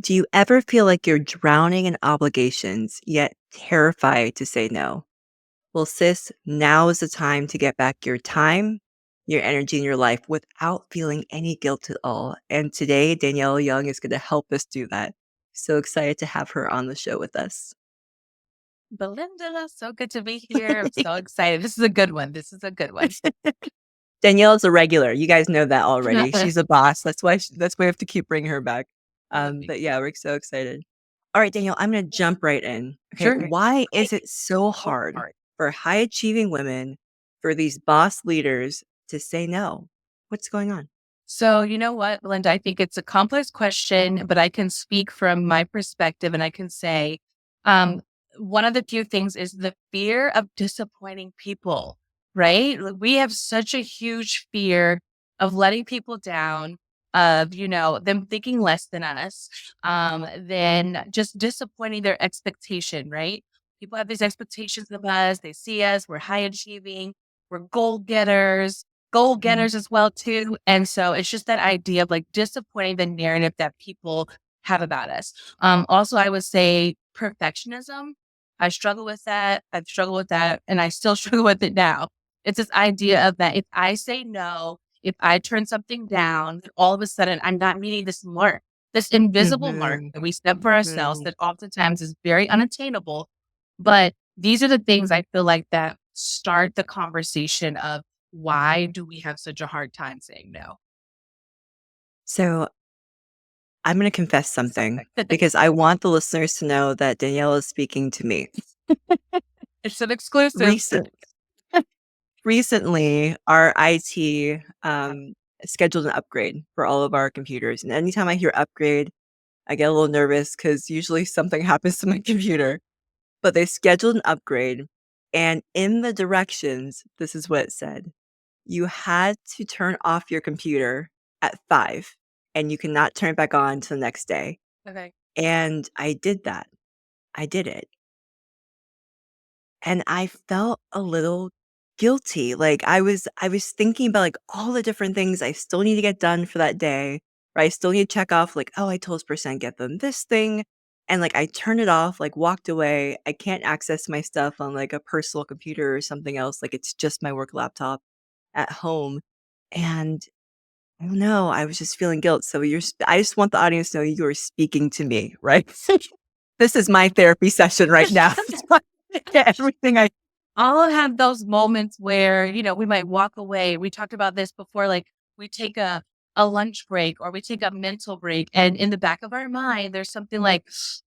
Do you ever feel like you're drowning in obligations, yet terrified to say no? Well, sis, now is the time to get back your time, your energy, and your life without feeling any guilt at all. And today, Danielle Young is going to help us do that. So excited to have her on the show with us. Belinda, so good to be here. I'm so excited. This is a good one. This is a good one. Danielle is a regular. You guys know that already. She's a boss. That's why we have to keep bringing her back. Love you. But yeah, we're so excited. All right, Danielle, I'm going to jump right in. Okay, Sure. why is it so hard for high achieving women, for these boss leaders to say no? What's going on? So, you know what, Belinda? I think it's a complex question, but I can speak from my perspective and I can say um, one of the few things is the fear of disappointing people, right? Like, we have such a huge fear of letting people down, of, them thinking less than us, than just disappointing their expectation, right? People have these expectations of us. They see us, we're high achieving, we're goal Mhm, getters as well too. And so it's just that idea of like disappointing the narrative that people have about us. Also, I would say perfectionism. I struggle with that. I've struggled with that and I still struggle with it now. It's this idea of that if I say no, if I turn something down, then all of a sudden I'm not meeting this mark, this invisible mark mhm, that we set for ourselves mhm. that oftentimes is very unattainable. But these are the things I feel like that start the conversation of why do we have such a hard time saying no? So I'm going to confess something because I want the listeners to know that Danielle is speaking to me. It's an exclusive. Recent, Recently, our IT scheduled an upgrade for all of our computers. And anytime I hear upgrade, I get a little nervous because usually something happens to my computer. But they scheduled an upgrade. And in the directions, this is what it said: you had to turn off your computer at 5 and you cannot turn it back on till the next day. Okay. And I did that. I did it. And I felt a little guilty. Like I was thinking about like all the different things I still need to get done for that day. Right. I still need to check off like, oh, I told this person get them this thing. And like I turned it off, like walked away. I can't access my stuff on like a personal computer or something else. Like it's just my work laptop at home. And I don't know, I was just feeling guilt. So I just want the audience to know you're speaking to me, right? This is my therapy session right now. Yeah, everything I I'll have those moments where, we might walk away. We talked about this before, like we take a lunch break or we take a mental break. And in the back of our mind, there's something like,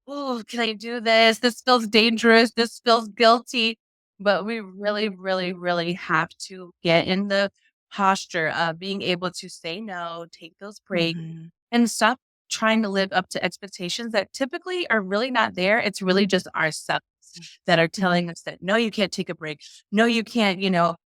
oh, can I do this? This feels dangerous. This feels guilty. But we really, really, really have to get in the posture of being able to say no, take those breaks, Mhm, and stop trying to live up to expectations that typically are really not there. It's really just ourselves that are mhm, telling us that, no, you can't take a break. No, you can't,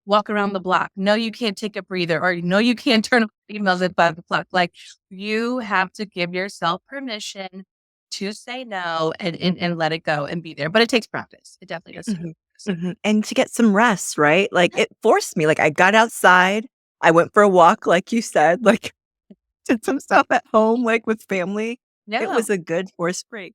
walk around the block. No, you can't take a breather. Or no, you can't turn off emails at 5 o'clock. Like you have to give yourself permission to say no and let it go and be there. But it takes practice. It definitely does take mhm, practice. mhm, and to get some rest, right? Like, it forced me, like, I got outside, I went for a walk, like you said, like, did some stuff at home, like, with family. It Yeah. was a good forced break.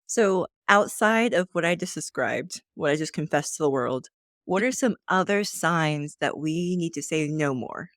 So, outside of what I just described, what I just confessed to the world, what are some other signs that we need to say no more?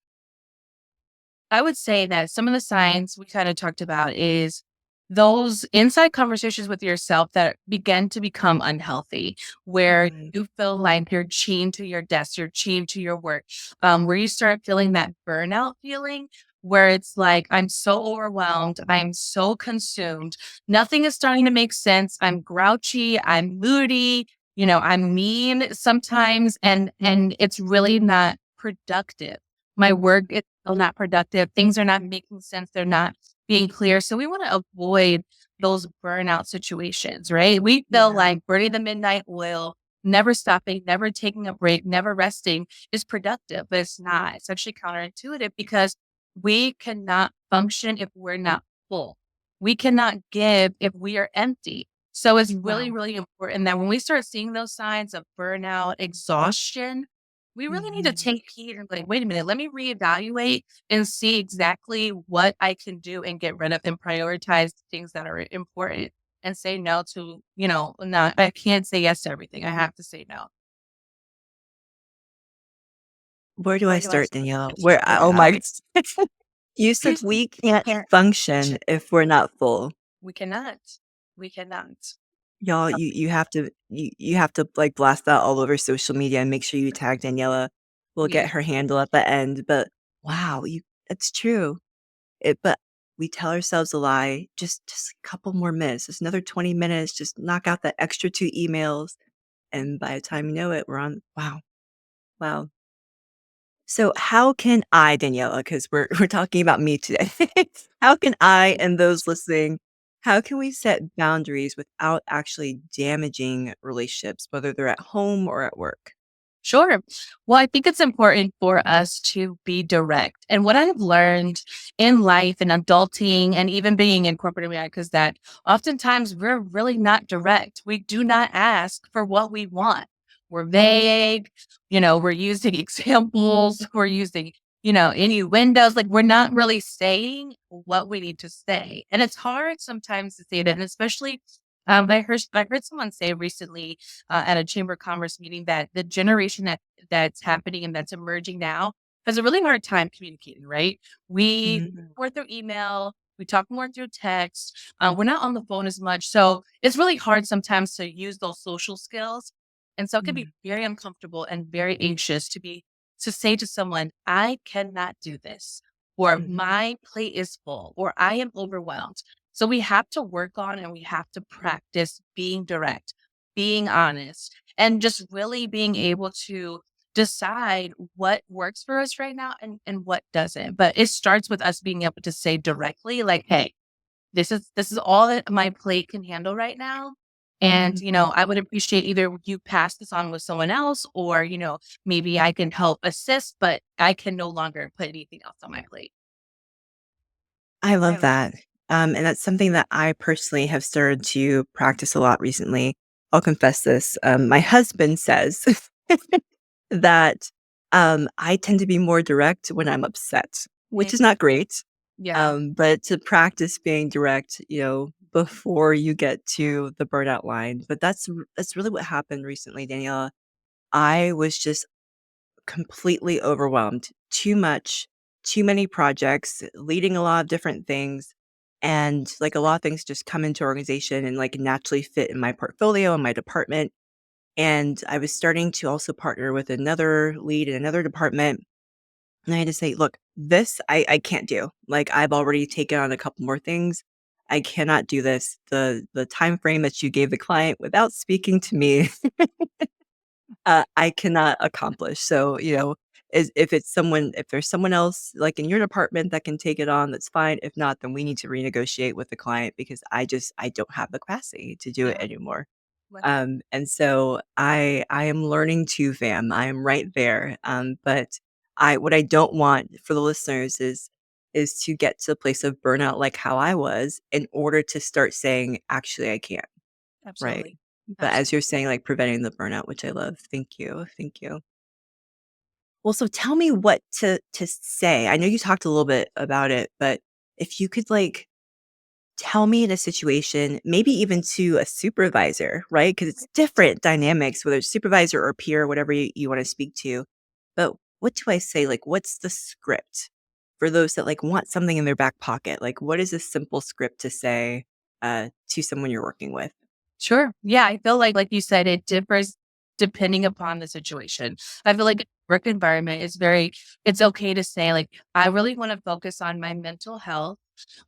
I would say that some of the signs we kind of talked about is those inside conversations with yourself that begin to become unhealthy, where Mhm, you feel like you're chained to your desk, you're chained to your work, where you start feeling that burnout feeling, where it's like, I'm so overwhelmed, I'm so consumed, nothing is starting to make sense. I'm grouchy, I'm moody, I'm mean sometimes, and it's really not productive. My work is still not productive. Things are not making sense. They're not being clear. So we want to avoid those burnout situations, right? We feel yeah, like burning the midnight oil, never stopping, never taking a break, never resting is productive, but it's not. It's actually counterintuitive because we cannot function if we're not full. We cannot give if we are empty. So it's really, wow, really important that when we start seeing those signs of burnout, exhaustion, we really need to Mhm. take heed and be like, wait a minute, let me reevaluate and see exactly what I can do and get rid of and prioritize things that are important and say no to, no, I can't say yes to everything. I have to say no. Where do I Where do I start, start? Danielle? Where Oh I my oh my God. you said we can't Can't function if we're not full. We cannot. We cannot. Y'all, you have to, like, blast that all over social media and make sure you tag Daniela. We'll get We her handle at the end, but wow, you it's true. But we tell ourselves a lie, just a couple more minutes, just another 20 minutes, just knock out that extra 2 emails, and by the time you know it, we're on wow, wow. So how can I, Daniela, because we're talking about me today. How can I and those listening, how can we set boundaries without actually damaging relationships, whether they're at home or at work? Sure. Well, I think it's important for us to be direct. And what I've learned in life and adulting and even being in corporate America is that oftentimes we're really not direct. We do not ask for what we want. We're vague, we're using examples, we're using, innuendos. Like we're not really saying what we need to say. And it's hard sometimes to say that, and especially I heard someone say recently at a chamber of commerce meeting that the generation that's happening and that's emerging now has a really hard time communicating, right? We Mhm, more through email, we talk more through text. We're not on the phone as much. So it's really hard sometimes to use those social skills. And so it can be mhm, very uncomfortable and very anxious to say to someone, I cannot do this, or mhm, my plate is full, or I am overwhelmed. So we have to work on and we have to practice being direct, being honest, and just really being able to decide what works for us right now and what doesn't. But it starts with us being able to say directly, like, hey, this is all that my plate can handle right now. And, mhm. I would appreciate either you pass this on with someone else or, maybe I can help assist, but I can no longer put anything else on my plate. I love that. And that's something that I personally have started to practice a lot recently. I'll confess this. My husband says that I tend to be more direct when I'm upset, which is Mm, not great. yeah, But to practice being direct, before you get to the burnout line. But that's really what happened recently, Daniela. I was just completely overwhelmed. Too much, too many projects, leading a lot of different things. And like a lot of things just come into organization and like naturally fit in my portfolio and my department. And I was starting to also partner with another lead in another department. And I had to say, look, this I can't do. Like I've already taken on a couple more things. I cannot do this. The time frame that you gave the client without speaking to me I cannot accomplish. So, is if there's someone else like in your department that can take it on, that's fine. If not, then we need to renegotiate with the client because I don't have the capacity to do it yeah. anymore. What? And so I am learning to fam. I am right there. But I what I don't want for the listeners is to get to a place of burnout like how I was in order to start saying, actually I can't. Right. Absolutely. But as Absolutely. you're saying, like, preventing the burnout, which I love. Thank you, thank you. Well, so tell me what to say. I know you talked a little bit about it, but if you could, like, tell me in a situation, maybe even to a supervisor, right? Because it's different dynamics, whether it's supervisor or peer, whatever you wanna speak to. But what do I say? Like, what's the script for those that, like, want something in their back pocket? Like, what is a simple script to say, to someone you're working with? Sure. Yeah, I feel like you said, it differs depending upon the situation. I feel like work environment is it's okay to say like, I really want to focus on my mental health.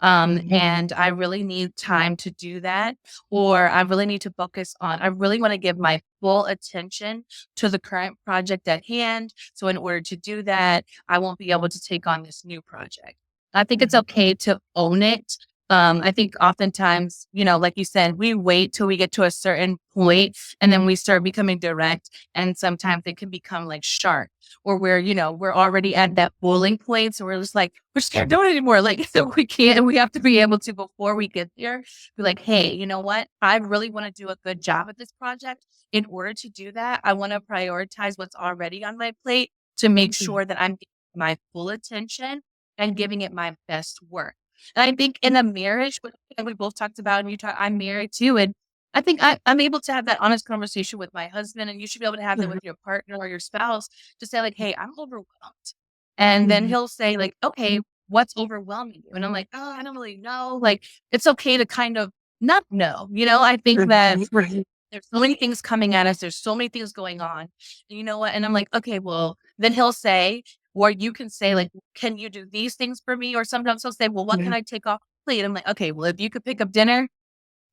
And I really need time to do that. Or I really need to I really want to give my full attention to the current project at hand. So in order to do that, I won't be able to take on this new project. I think it's Mhm, okay to own it I think oftentimes, like you said, we wait till we get to a certain point and then we start becoming direct. And sometimes it can become like sharp or where, we're already at that boiling point. So we're just like, we just can't do it anymore. Like, so we have to be able to, before we get there, be like, hey, you know what? I really want to do a good job at this project. In order to do that, I want to prioritize what's already on my plate to make Mhm. sure that I'm giving my full attention and giving it my best work. And I think in a marriage, which we both talked about, and I'm married too, and I think I'm able to have that honest conversation with my husband, and you should be able to have that Mhm. with your partner or your spouse to say like, "Hey, I'm overwhelmed," and then Mhm. he'll say like, "Okay, what's overwhelming you?" And I'm like, "Oh, I don't really know." Like, it's okay to kind of not know. I think that Mhm. Right. there's so many things coming at us. There's so many things going on. And you know what? And I'm like, okay, well, then he'll say, or you can say, like, can you do these things for me? Or sometimes he'll say, well, what can Yeah. I take off the plate? I'm like, okay, well, if you could pick up dinner,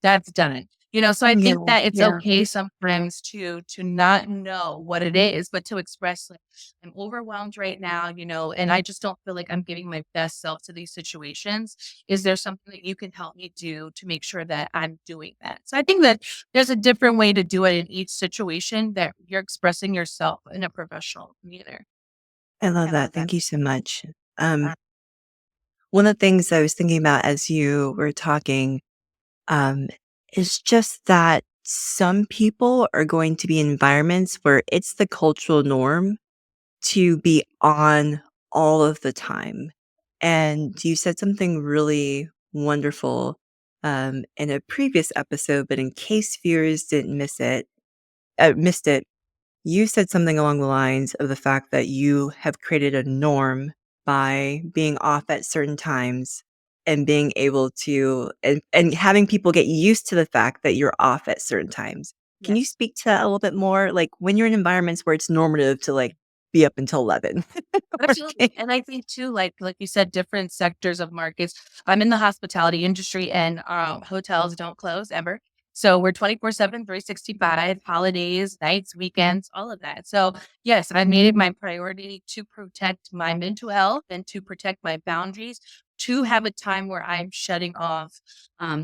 that's done. So I Yeah. think that it's Yeah. okay sometimes to not know what it is, but to express like I'm overwhelmed right now, and I just don't feel like I'm giving my best self to these situations. Is there something that you can help me do to make sure that I'm doing that? So I think that there's a different way to do it in each situation that you're expressing yourself in a professional manner. I love I love that. that. Thank you so much. One of the things I was thinking about as you were talking, um, is just that some people are going to be in environments where it's the cultural norm to be on all of the time. And you said something really wonderful in a previous episode, but in case viewers didn't missed it, you said something along the lines of the fact that you have created a norm by being off at certain times and being able to and having people get used to the fact that you're off at certain times. Can you Yes. speak to that a little bit more? Like when you're in environments where it's normative to like be up until 11 Absolutely. working. And I think too, like you said, different sectors of markets. I'm in the hospitality industry and hotels don't close ever. So we're 24/7, 365, holidays, nights, weekends, all of that. So yes, I made it my priority to protect my mental health and to protect my boundaries, to have a time where I'm shutting off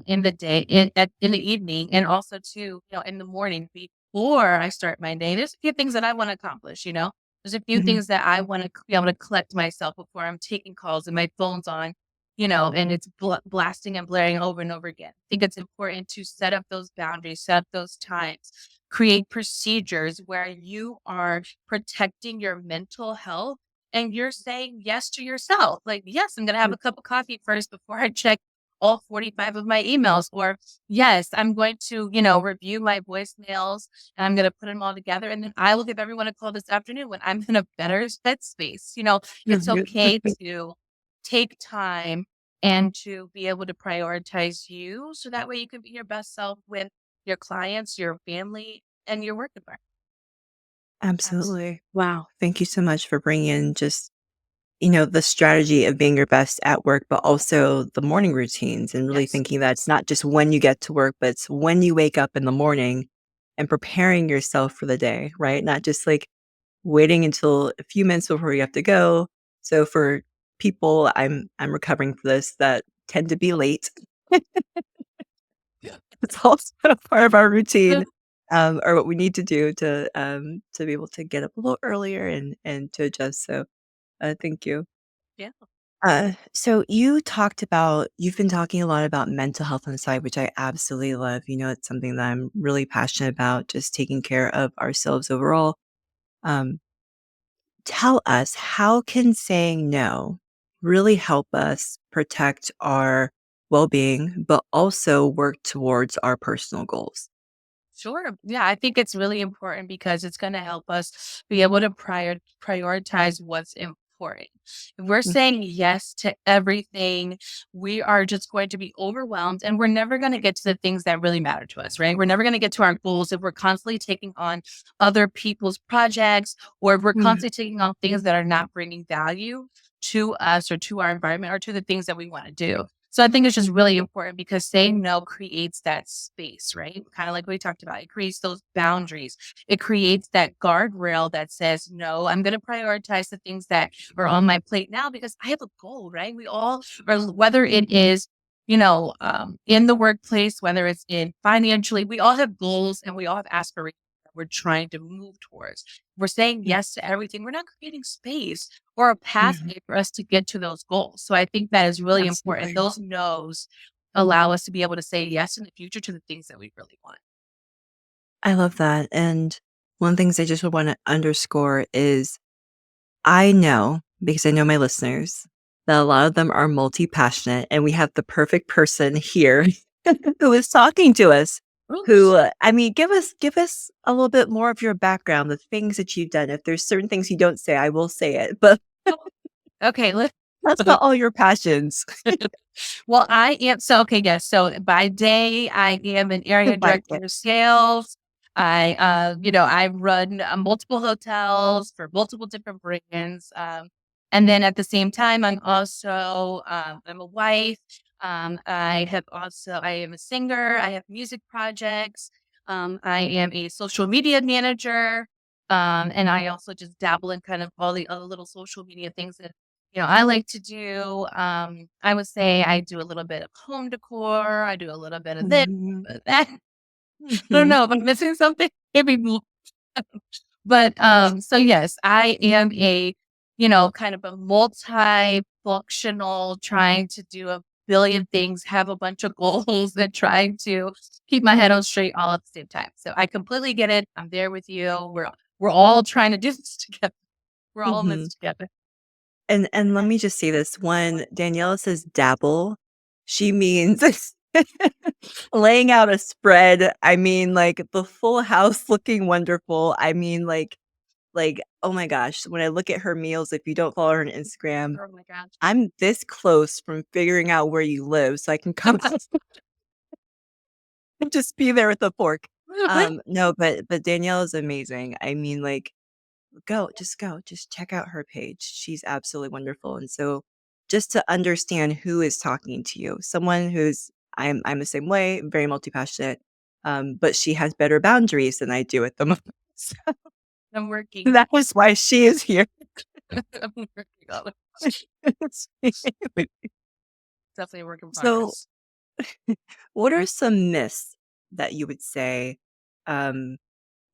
in the day, in the evening, and also too, in the morning before I start my day. There's a few things that I want to accomplish, there's a few Mhm. things that I wanna be able to collect myself before I'm taking calls and my phone's on, and it's blasting and blaring over and over again. I think it's important to set up those boundaries, set up those times, create procedures where you are protecting your mental health and you're saying yes to yourself. Like, "Yes, I'm gonna have a cup of coffee first before I check all 45 of my emails," or, "Yes, I'm going to, review my voicemails and I'm gonna put them all together, and then I will give everyone a call this afternoon when I'm in a better headspace." It's okay to take time and to be able to prioritize you so that way you can be your best self with your clients, your family, and your work environment. Absolutely. Absolutely. Wow. Thank you so much for bringing in just the strategy of being your best at work, but also the morning routines and really Yes. thinking that it's not just when you get to work, but it's when you wake up in the morning and preparing yourself for the day, right? Not just like waiting until a few minutes before you have to go. So for people, I'm recovering for this that tend to be late. It's also a part of our routine, or what we need to do to be able to get up a little earlier and to adjust. So thank you. Yeah. So you've been talking a lot about mental health on the side, which I absolutely love. It's something that I'm really passionate about, just taking care of ourselves overall. Um, Tell us, how can saying no really help us protect our well-being, but also work towards our personal goals? Sure. Yeah, I think it's really important because it's going to help us be able to prioritize what's important. If we're Mm, saying yes to everything, we are just going to be overwhelmed and we're never going to get to the things that really matter to us, right? We're never going to get to our goals if we're constantly taking on other people's projects or if we're mm, constantly taking on things that are not bringing value to us or to our environment or to the things that we want to do. So I think it's just really important because saying no creates that space, right? Kind of like we talked about. It creates those boundaries. It creates that guardrail that says, no, I'm going to prioritize the things that are on my plate now because I have a goal, right? We all, or whether it is in the workplace, whether it's in financially, we all have goals and we all have aspirations that we're trying to move towards. We're saying Mm, yes to everything. We're not creating space or a mhm. pathway for us to get to those goals. So I think that is really important. Absolutely. Those no's allow us to be able to say yes in the future to the things that we really want. I love that, and one of the things I just wanna underscore is I know, because I know my listeners, that a lot of them are multi-passionate, and we have the perfect person here who is talking to us, who, Oops. I mean, give us a little bit more of your background, the things that you've done. If there's certain things you don't say, I will say it, but Okay, let's that's about all your passions. Well, I am okay, yes. So by day, I am an area Right. director of sales. I run multiple hotels for multiple different brands. And then at the same time, I'm a wife. I am a singer. I have music projects. I am a social media manager. And I also just dabble in kind of all the other little social media things that I like to do, I would say I do a little bit of home decor. I do a little bit of this, Mhm. that. I don't Mhm. know if I'm missing something. Maybe, but so yes, I am kind of a multi-functional, trying to do a billion things, have a bunch of goals, and trying to keep my head on straight all at the same time. So I completely get it. I'm there with you. We're all trying to do this together. We're all in this Mhm. together. And let me just say this, when Daniela says dabble, she means laying out a spread. I mean, like, the full house looking wonderful. I mean, oh my gosh, when I look at her meals, if you don't follow her on Instagram, Oh my gosh. I'm this close from figuring out where you live so I can come and just be there with the fork. No, but Danielle is amazing. I mean, like, go, just check out her page. She's absolutely wonderful, and so just to understand who is talking to you, someone who's I'm the same way, very multi-passionate, but she has better boundaries than I do at the moment. So I'm working. that was why she is here. I'm working on it. Definitely a work in So, progress. what are some myths that you would say, um,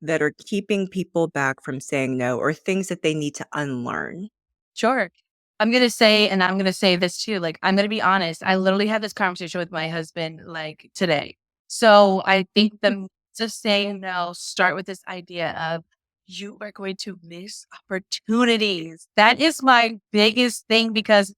that are keeping people back from saying no, or things that they need to unlearn? Sure. I'm gonna say this too. Like, I'm gonna be honest. I literally had this conversation with my husband like today. So I think the to say no, start with this idea of you are going to miss opportunities. That is my biggest thing because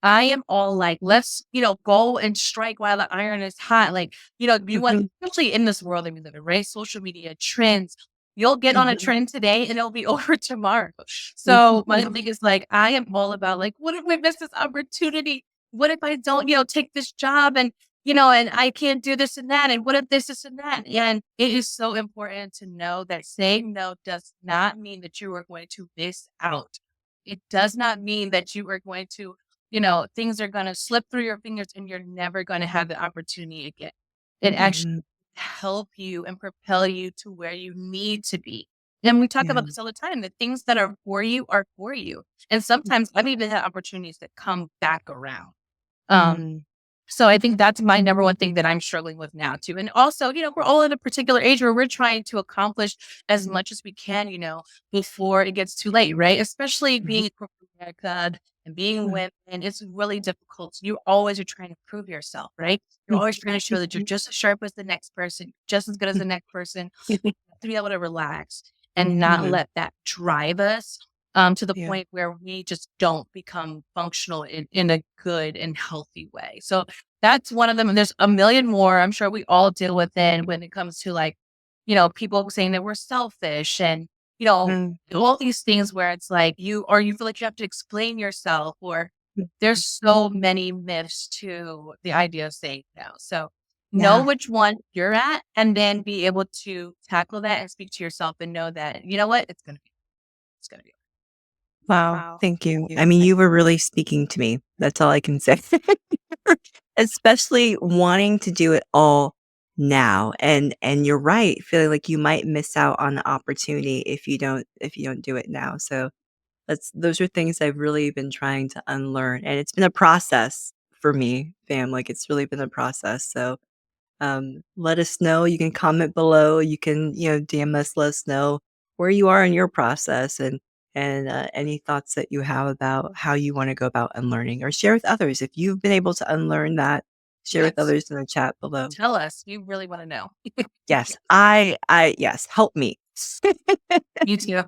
I am all like, let's, go and strike while the iron is hot. Like, you want, Mhm, especially in this world that we live in, right? Social media trends. You'll get on a mhm, trend today and it'll be over tomorrow. So my mhm, thing is like, I am all about like, what if we miss this opportunity? What if I don't, take this job and I can't do this and that? And what if this and that? And it is so important to know that saying no does not mean that you are going to miss out. It does not mean that you are going to things are going to slip through your fingers and you're never going to have the opportunity again. It actually mhm. help you and propel you to where you need to be. And we talk Yeah. about this all the time. The things that are for you. And sometimes I've even had opportunities that come back around. Um, Mhm, so I think that's my number one thing that I'm struggling with now too. And also, we're all at a particular age where we're trying to accomplish as much as we can, before it gets too late, right? Especially mhm, being corporate America and being mhm, women, it's really difficult. You always are trying to prove yourself, right? You're always trying to show that you're just as sharp as the next person, just as good as the next person. To be able to relax and not mhm. let that drive us to the Yeah. point where we just don't become functional in a good and healthy way. So that's one of them. And there's a million more. I'm sure we all deal with it when it comes to like, people saying that we're selfish and, Mm, all these things where it's like you feel like you have to explain yourself or mm, there's so many myths to the idea of saying no. So know yeah. which one you're at and then be able to tackle that and speak to yourself and know that, you know what? It's gonna be Wow, wow. thank you. I mean, you were really speaking to me. That's all I can say. Especially wanting to do it all now, and you're right, feeling like you might miss out on the opportunity if you don't do it now, so those are things I've really been trying to unlearn, and it's been a process for me, fam, like, it's really been a process, so, let us know, you can comment below, you can, DM us, let us know where you are in your process and any thoughts that you have about how you wanna go about unlearning or share with others. If you've been able to unlearn that, share with Yes. others in the chat below. Tell us. You really want to know. Yes, I yes, help me. Me too.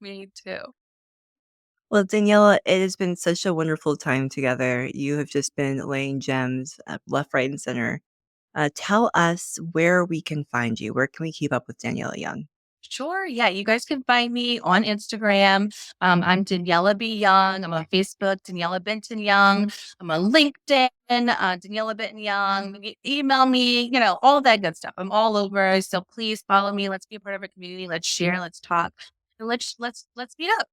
Me too. Well, Daniela, it has been such a wonderful time together. You have just been laying gems left, right, and center. Tell us where we can find you. Where can we keep up with Daniela Young? Sure. Yeah. You guys can find me on Instagram. I'm Daniela B. Young. I'm on Facebook, Daniela Benton Young. I'm on LinkedIn, Daniela Benton Young. Email me, all that good stuff. I'm all over. So please follow me. Let's be a part of our community. Let's share. Let's talk. And let's meet up.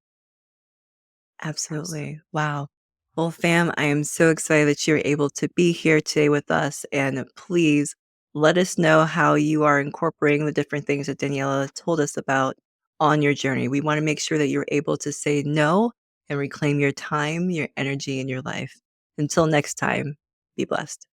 Absolutely. Wow. Well, fam, I am so excited that you're able to be here today with us. And please let us know how you are incorporating the different things that Daniela told us about on your journey. We want to make sure that you're able to say no and reclaim your time, your energy, and your life. Until next time, be blessed.